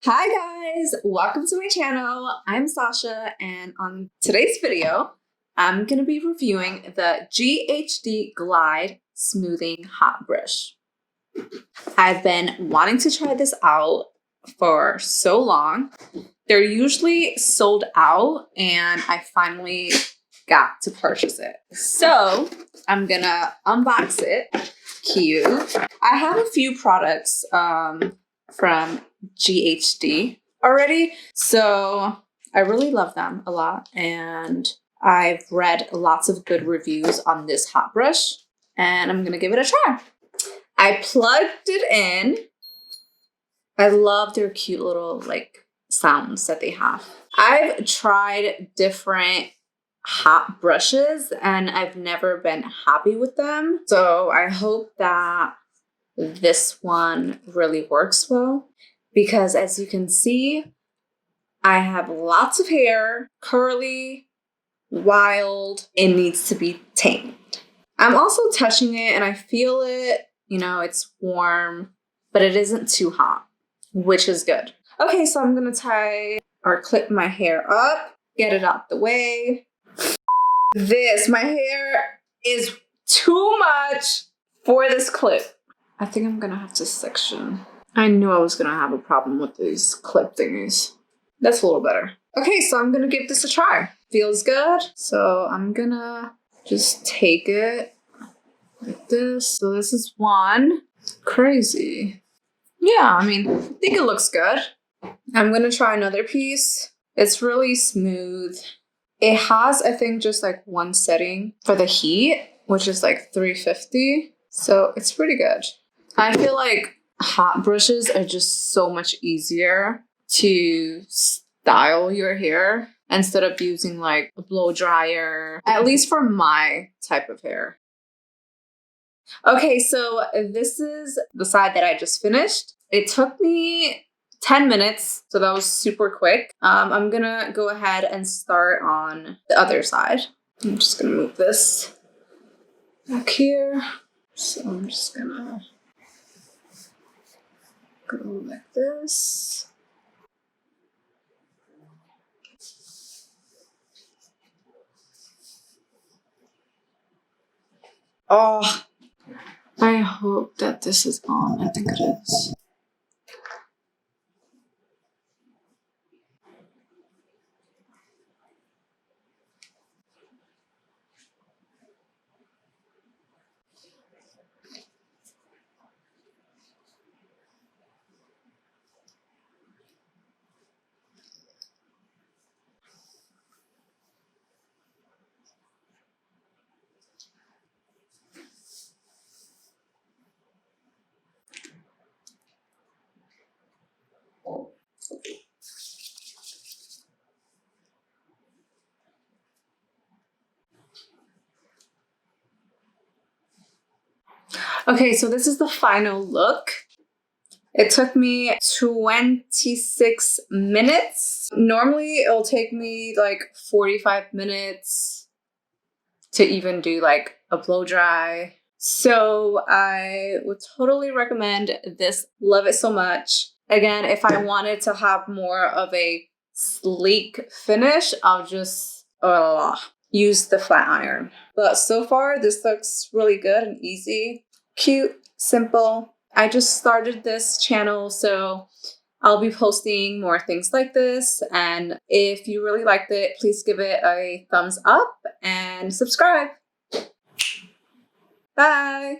Hi guys, welcome to my channel. I'm Sasha, and on today's video, I'm going to be reviewing the GHD Glide Smoothing Hot Brush. I've been wanting to try this out for so long. They're usually sold out, and I finally got to purchase it. So I'm gonna unbox it. Cute. I have a few products from GHD already, so I really love them a lot, and I've read lots of good reviews on this hot brush, and I'm gonna give it a try. I plugged it in. I love their cute little sounds that they have. I've tried different hot brushes and I've never been happy with them, so I hope that this one really works well, because as you can see, I have lots of hair, curly, wild. It needs to be tamed. I'm also touching it and I feel it, it's warm, but it isn't too hot, which is good. Okay, so I'm gonna tie or clip my hair up, get it out the way. My hair is too much for this clip. I think I'm gonna have to section. I knew I was gonna have a problem with these clip thingies. That's a little better. Okay, so I'm gonna give this a try. Feels good. So I'm gonna just take it like this. So this is one. Crazy. Yeah, I think it looks good. I'm gonna try another piece. It's really smooth. It has, I think, just one setting for the heat, which is 350. So it's pretty good. I feel like hot brushes are just so much easier to style your hair instead of using a blow dryer, at least for my type of hair. Okay, so this is the side that I just finished. It took me 10 minutes, so that was super quick. I'm gonna go ahead and start on the other side. I'm just gonna move this back here. So I'm just gonna go like this. Oh, I hope that this is on. I think it is. Okay, so this is the final look. It took me 26 minutes. Normally, it'll take me 45 minutes to even do a blow dry. So I would totally recommend this. Love it so much. Again, if I wanted to have more of a sleek finish, I'll just use the flat iron. But so far, this looks really good and easy. Cute, simple. I just started this channel, so I'll be posting more things like this. And if you really liked it, please give it a thumbs up and subscribe. Bye.